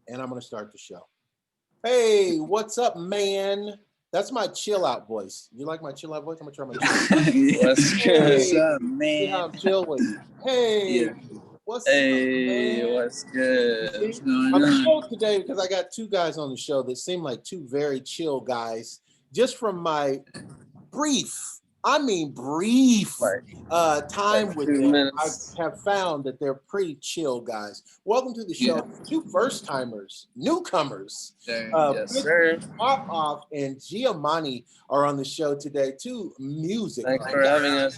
and I'm going to start the show. Hey, what's up, man? That's my chill out voice. You like my chill out voice? I'm going to try my chill out. What's good? What's up, See how man? I'm chill with you. Hey, Yeah. what's up, Hey, man? what's You good? see, What's going I'm on? chill today because I got two guys on the show that seem like two very chill guys. Just from my brief Like, time with 2 them, I minutes. have found that they're pretty chill guys. Welcome to the show. Two first timers, newcomers. Yes, sir. Pop Off and Giamatti are on the show today. Two music. Thanks for having us.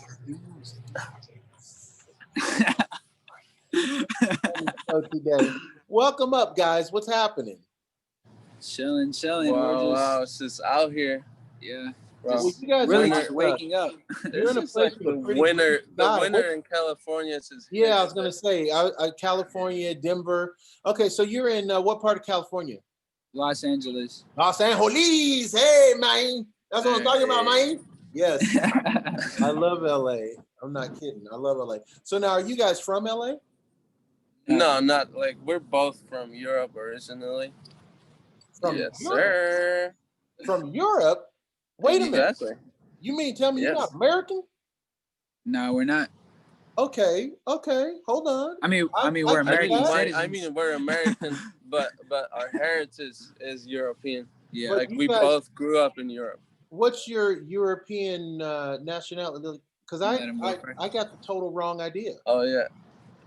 So today, welcome up, guys. What's happening? Chilling. Wow, it's just out here. Yeah. Bro. Well, you guys Really are just waking up. You're in a It's place like with the a pretty winter. good The sky. winter in California is just Yeah, I was gonna say, California, Denver. Okay, so you're in what part of California? Los Angeles. Los Angeles. Hey, man, that's what I'm talking about, man. Yes, I love LA. I'm not kidding. I love LA. So now, are you guys from LA? No, not like we're both from Europe originally. From Yes, Europe? sir. From Europe? Wait a minute. Exactly. You mean tell me you're Yes. not American? No, we're not. Okay, hold on. I mean, we're American citizens. I mean, we're American, but our heritage is European. Yeah. Like we guys- both grew up in Europe. What's your European nationality? Because I got the total wrong idea. Oh yeah,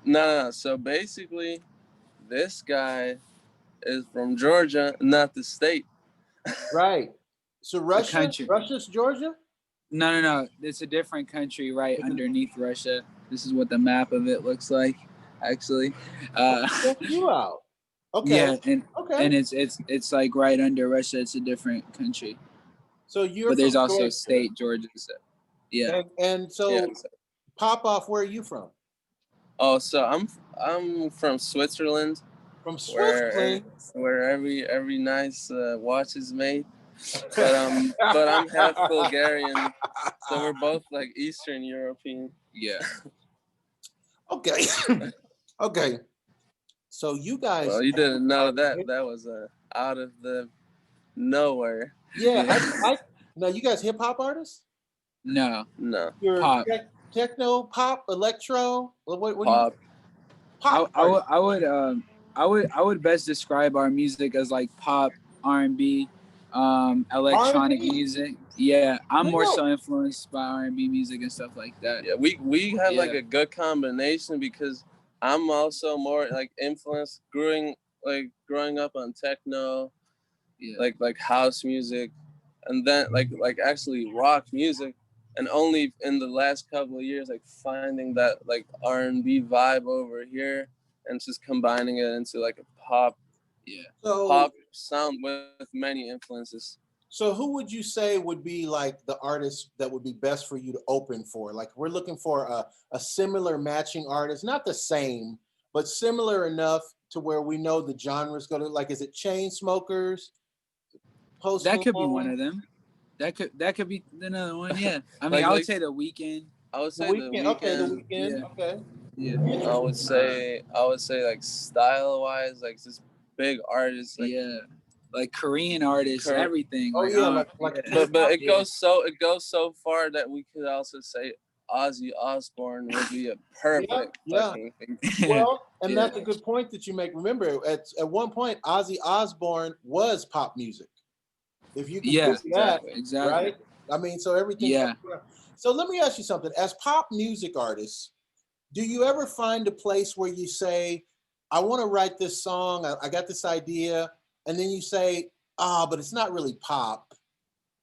no. So basically, this guy is from Georgia, not the state. Right. So Russia, country. Russia's Georgia? No. It's a different country right underneath Russia. This is what the map of it looks like, actually. Check you out. Okay. Yeah, and it's like right under Russia. It's a different country. So you're. But there's also Georgia. state Georgia. So, yeah. And so, Yeah. Pop Off, where are you from? Oh, so I'm from Switzerland. From Switzerland, where every nice watch is made. But I'm half Bulgarian, so we're both like Eastern European. Yeah. Okay. Okay. So you guys. Well, you didn't know that was out of the nowhere. Yeah. Now you guys hip hop artists? No. You're pop. Techno, pop, electro. What Pop. Pop. I would best describe our music as like pop, R&B, electronic R&B? music. Yeah, I'm more so influenced by R&B music and stuff like that. Yeah, we have like a good combination because I'm also more like influenced growing up on techno, like house music, and then like actually rock music. And only in the last couple of years, like finding that like R&B vibe over here, and just combining it into like a pop sound with many influences. So who would you say would be like the artist that would be best for you to open for? Like we're looking for a similar matching artist, not the same, but similar enough to where we know the genres go to. Like, is it Chainsmokers? Post that could be Malone? one of them. That could be another one. Yeah, I mean, Like, I would say The Weeknd. I would say The Weeknd. Okay, The Weeknd. Yeah. Okay. Yeah. I would say like style wise, like just big artists. Like, like Korean artists, everything. Oh like, But it goes so far that we could also say Ozzy Osbourne would be a perfect fucking thing. Well, and that's a good point that you make. Remember, at one point, Ozzy Osbourne was pop music. If you can that, exactly. Right? I mean, so everything. Yeah. So let me ask you something. As pop music artists, do you ever find a place where you say, I want to write this song, I got this idea, and then you say, but it's not really pop.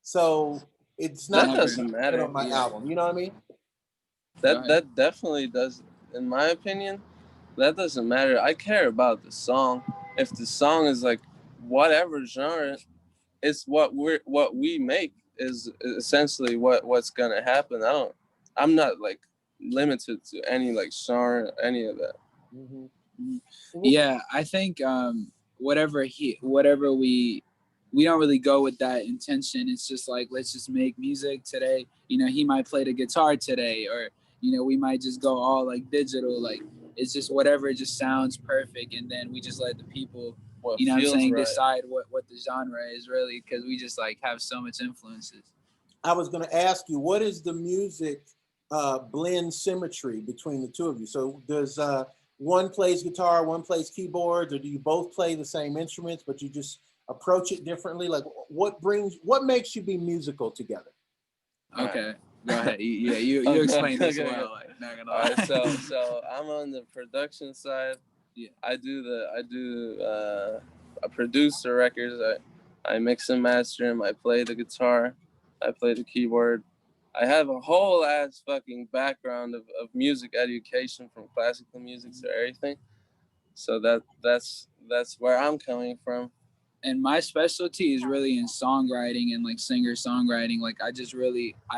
So it's not that doesn't matter on my album. You know what I mean? That definitely does, in my opinion, that doesn't matter. I care about the song. If the song is like whatever genre, it's what we make is essentially what's gonna happen. I'm not like limited to any like genre, any of that. Mm-hmm. Yeah, I think whatever we don't really go with that intention. It's just like, let's just make music today. You know, he might play the guitar today, or you know, we might just go all like digital. Like it's just whatever just sounds perfect, and then we just let the people what you know what I'm feels saying, right. decide what the genre is really, because we just like have so much influences. I was going to ask you, what is the music blend symmetry between the two of you? So does one plays guitar, one plays keyboards, or do you both play the same instruments, but you just approach it differently? Like what makes you be musical together? Okay, go ahead. Yeah, you Okay, explain this okay, well. Like, not gonna All lie. right, so I'm on the production side. Yeah. I produce the records. I mix and master them. I play the guitar. I play the keyboard. I have a whole ass fucking background of music education, from classical music to everything. So that's where I'm coming from. And my specialty is really in songwriting and like singer songwriting. Like I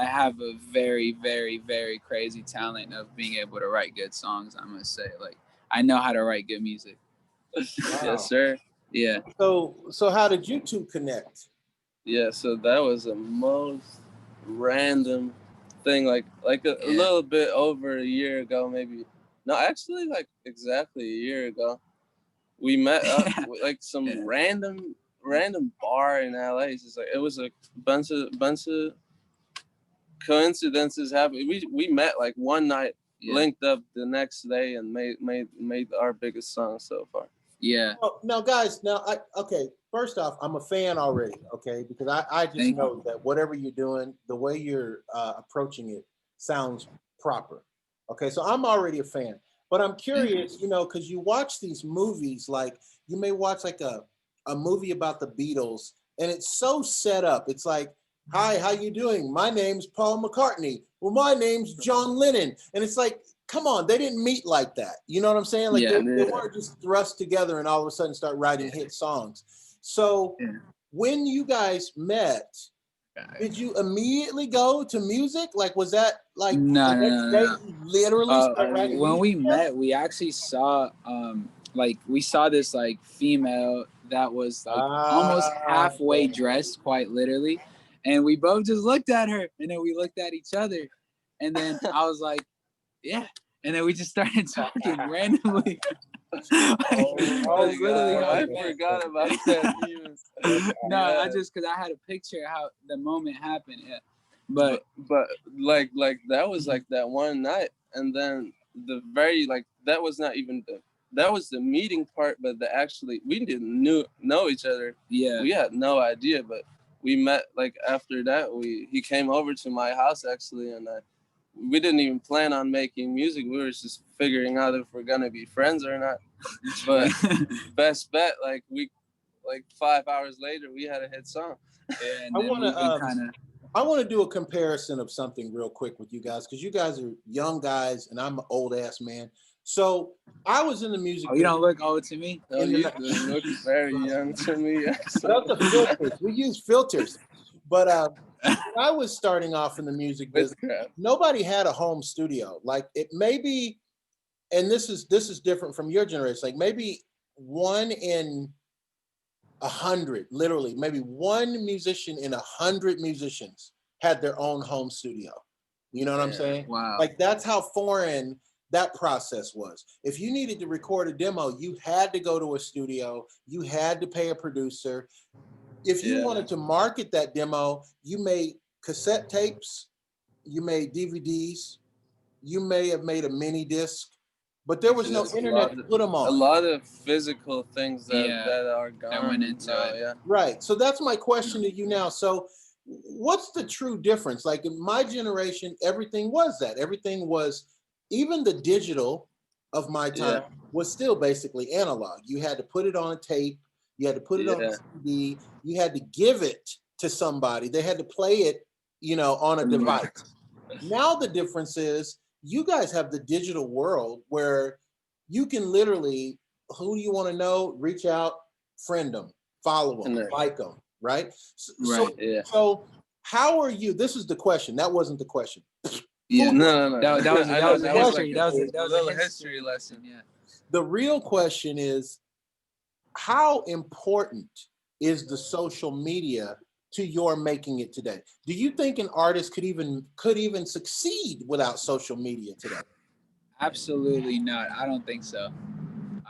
have a very, very, very crazy talent of being able to write good songs, I must say. Like, I know how to write good music. Wow. Yes, sir. Yeah. So how did you two connect? Yeah, so that was the most random thing, like a little bit over a year ago, maybe. No, actually, like exactly a year ago. We met up with like some random bar in LA. It's just like it was a bunch of coincidences happened. We met like one night, linked up the next day, and made our biggest song so far. Yeah. Now, guys, okay. First off, I'm a fan already, okay, because I just know that whatever you're doing, the way you're approaching it sounds proper. Okay, so I'm already a fan. But I'm curious, because you watch these movies, like you may watch like a movie about the Beatles, and it's so set up. It's like, hi, how you doing? My name's Paul McCartney. Well, my name's John Lennon. And it's like, come on, they didn't meet like that. You know what I'm saying? Like they weren't just thrust together and all of a sudden start writing hit songs. So when you guys met, did you immediately go to music? Like, was that like the next day you literally start writing when music? we met, we actually saw we saw this like female that was like almost halfway dressed, quite literally, and we both just looked at her, and then we looked at each other, and then I was like, yeah, and then we just started talking randomly. Oh literally God, I forgot about that. No, I just because I had a picture how the moment happened. Yeah, but like that was like that one night, and then the very like that was not even that was the meeting part, but we didn't know each other. Yeah, we had no idea, but we met like after that. He came over to my house actually, and we didn't even plan on making music. We were just figuring out if we're gonna be friends or not. But best bet, like 5 hours later, we had a hit song. Yeah, and I want to do a comparison of something real quick with you guys, because you guys are young guys and I'm an old ass man. So I was in the music. Oh, you don't look old to me. No, you look very young to me. That's the filters. We use filters. But when I was starting off in the music business, nobody had a home studio. Like it maybe, and this is different from your generation. Like maybe 1 in 100, literally, maybe one musician in 100 musicians had their own home studio. You know what I'm saying? Wow. Like that's how foreign that process was. If you needed to record a demo, you had to go to a studio. You had to pay a producer. If you wanted to market that demo, you made cassette tapes, you made DVDs, you may have made a mini disc, but there was no internet to put them on. A lot of physical things that are gone. That went into it. Yeah. Right. So that's my question to you now. So what's the true difference? Like in my generation, everything was that. Everything was, even the digital of my time was still basically analog. You had to put it on a tape. You had to put it on a CD. You had to give it to somebody. They had to play it, on a device. Now the difference is you guys have the digital world where you can literally, who do you want to know? Reach out, friend them, follow them, like them, right? So how are you? This is the question. That wasn't the question. Yeah, no. That was a history. That was a history lesson. Yeah. The real question is, how important is the social media to your making it today? Do you think an artist could even succeed without social media today? Absolutely not. I don't think so.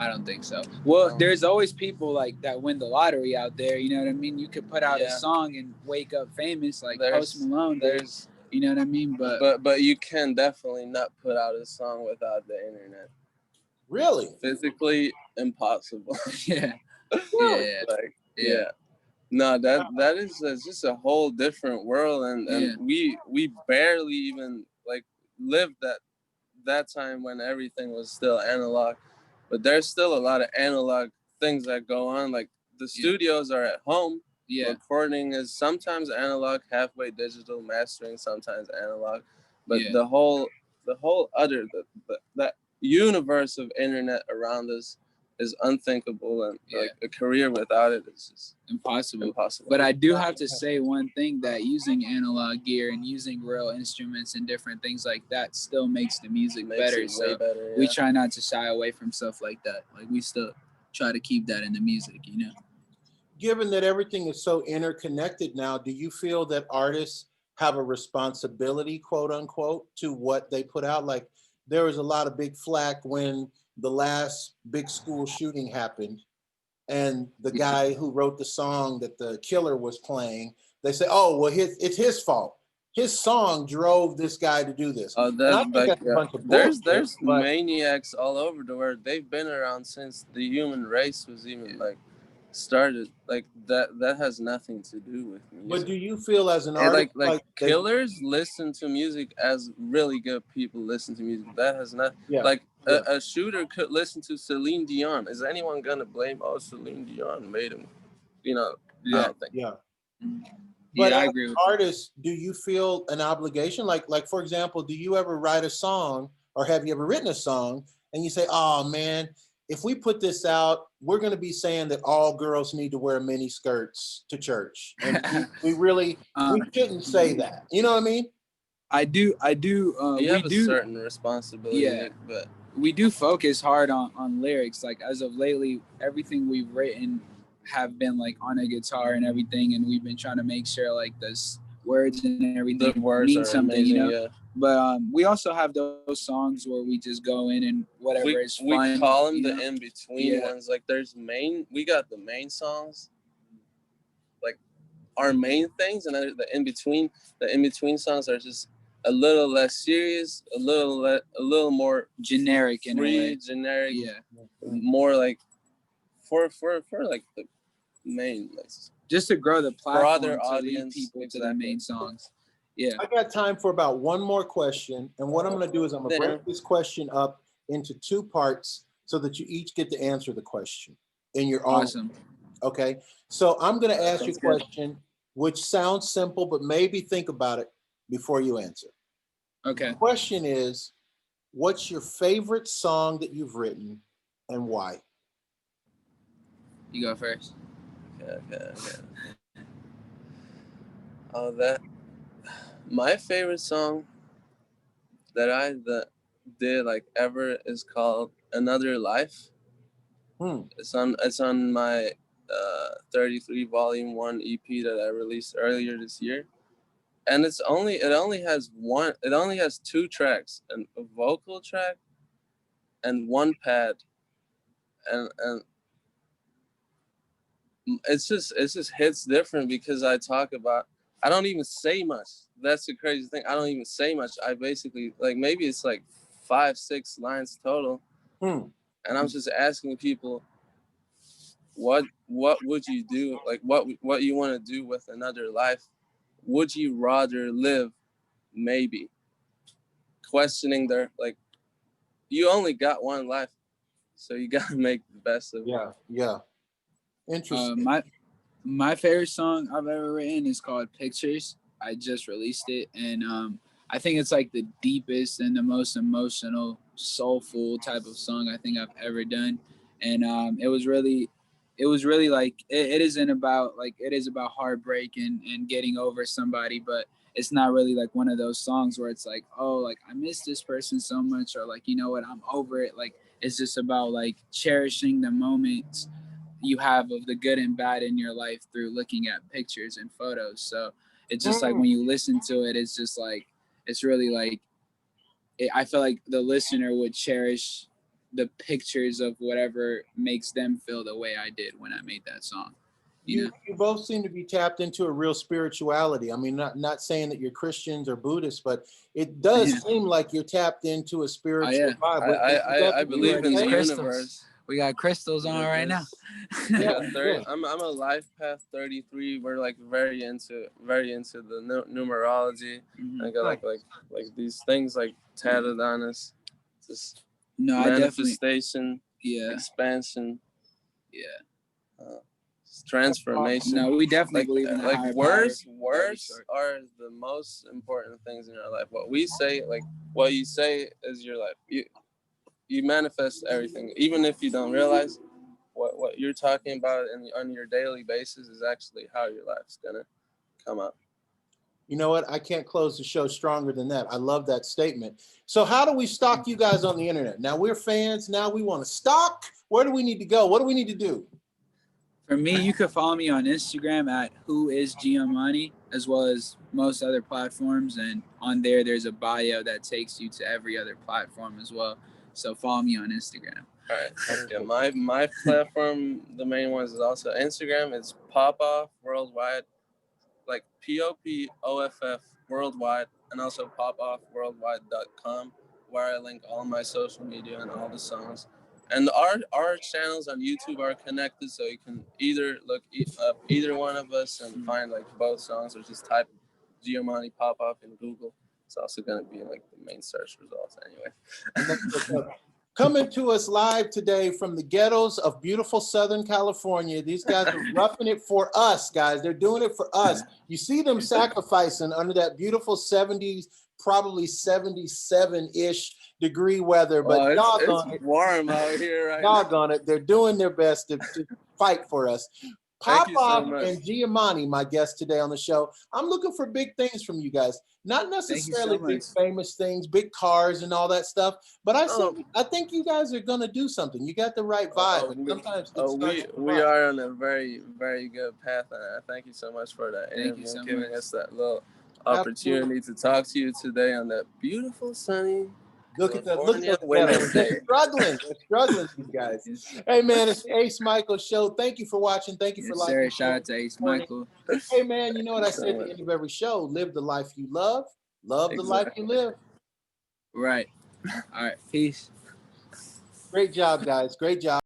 I don't think so. Well, No. there's always people like that win the lottery out there. You know what I mean? You could put out a song and wake up famous, like Post Malone. There's, you know what I mean? But you can definitely not put out a song without the internet. Really? Physically impossible. Yeah. Really? Yeah. No, that is just a whole different world, and we barely even like lived that time when everything was still analog. But there's still a lot of analog things that go on. Like the studios are at home. Yeah. Recording is sometimes analog, halfway digital, mastering sometimes analog. But the whole other that universe of internet around us is unthinkable, and like a career without it is just impossible. But I do have to say one thing, that using analog gear and using real instruments and different things like that still makes the music better. So better, we try not to shy away from stuff like that. Like we still try to keep that in the music, you know. Given that everything is so interconnected now, do you feel that artists have a responsibility, quote unquote, to what they put out? Like there was a lot of big flack when the last big school shooting happened, and the guy who wrote the song that the killer was playing, they say, "Oh, well, it's his fault. His song drove this guy to do this." Oh, And I think that's a bunch of bullshit. There's maniacs all over the world. They've been around since the human race was even like started. Like that has nothing to do with music. But do you feel as an artist like killers listen to music as really good people listen to music? That has not a shooter could listen to Celine Dion. Is anyone gonna blame Celine Dion made him? You know, I don't think. Yeah. But I as agree an with artist, do you feel an obligation? Like for example, do you ever write a song, or have you ever written a song and you say, "Oh man, if we put this out, we're going to be saying that all girls need to wear mini skirts to church, and we really we shouldn't say that." You know what I mean? I do. You have a certain responsibility, but we do focus hard on lyrics. Like as of lately, everything we've written have been like on a guitar and everything, and we've been trying to make sure like the words and everything mean something, amazing, you know. Yeah. But we also have those songs where we just go in and whatever is fun. We call them the in between ones. Like we got the main songs, like our main things, and then the in between songs are just a little less serious, a little more generic, generic, more like for like the main, like, just to grow the platform, broader audience, people to the main songs. Yeah, I got time for about one more question, and what I'm going to do is I'm going to break this question up into two parts so that you each get to answer the question in your own. Awesome. Okay, so I'm going to ask you a question which sounds simple, but maybe think about it before you answer. Okay. The question is, what's your favorite song that you've written and why? You go first. Okay. My favorite song that I did like ever is called "Another Life." It's on my 33 volume 1 EP that I released earlier this year, and it only has 2 tracks, a vocal track and 1 pad, and it's just hits different because I don't even say much. That's the crazy thing. I don't even say much. I basically, like, maybe it's like 5-6 lines total, and I'm just asking people, what would you do? Like, what you want to do with another life? Would you rather live? Maybe questioning like, you only got one life, so you gotta make the best of it. Yeah. Interesting. My favorite song I've ever written is called Pictures. I just released it, and I think it's like the deepest and the most emotional, soulful type of song I think I've ever done. And it was really like it is about heartbreak and getting over somebody, but it's not really like one of those songs where it's like, oh, like I miss this person so much, or like, you know what, I'm over it. Like it's just about like cherishing the moments you have of the good and bad in your life through looking at pictures and photos. So it's just like when you listen to it, it's just like, it's really like, I feel like the listener would cherish the pictures of whatever makes them feel the way I did when I made that song. You both seem to be tapped into a real spirituality. I mean, not saying that you're Christians or Buddhists, but it does seem like you're tapped into a spiritual vibe. I believe in the universe. We got crystals on right now. I'm a life path 33. We're like very into the numerology. I got like these things like tatted on us. Just manifestation, expansion, transformation. No, we definitely believe in like words are the most important things in your life. What we say, like what you say is your life. You manifest everything, even if you don't realize what you're talking about on your daily basis is actually how your life's gonna come out. You know what? I can't close the show stronger than that. I love that statement. So how do we stalk you guys on the internet? Now we're fans. Now we want to stalk. Where do we need to go? What do we need to do? For me, you can follow me on Instagram at whoisgiamani, as well as most other platforms. And on there's a bio that takes you to every other platform as well. So follow me on Instagram. All right. Yeah, my platform, the main ones is also Instagram. It's Popoff Worldwide, like POPOFF Worldwide, and also popoffworldwide.com, where I link all my social media and all the songs. And our channels on YouTube are connected, so you can either look up either one of us and find like both songs, or just type Giamani Popoff in Google. It's also going to be in like the main search results anyway. Coming to us live today from the ghettos of beautiful Southern California. These guys are roughing it for us, guys. They're doing it for us. You see them sacrificing under that beautiful 70s, probably 77-ish degree weather, but it's warm out here right now. They're doing their best to fight for us. Popoff and Giamani, my guest today on the show. I'm looking for big things from you guys. Not necessarily big famous things, big cars and all that stuff, but I think you guys are gonna do something. You got the right vibe. We are on a very, very good path, and I thank you so much for that interview and giving us that little opportunity to talk to you today on that beautiful sunny Look at they're struggling, these guys. Hey man, it's the Ace Michael Show. Thank you for watching. Thank you for liking. Shout out to Ace Michael. Hey man, you know what I say at the end of every show? Live the life you love the life you live. Right. All right. Peace. Great job, guys. Great job.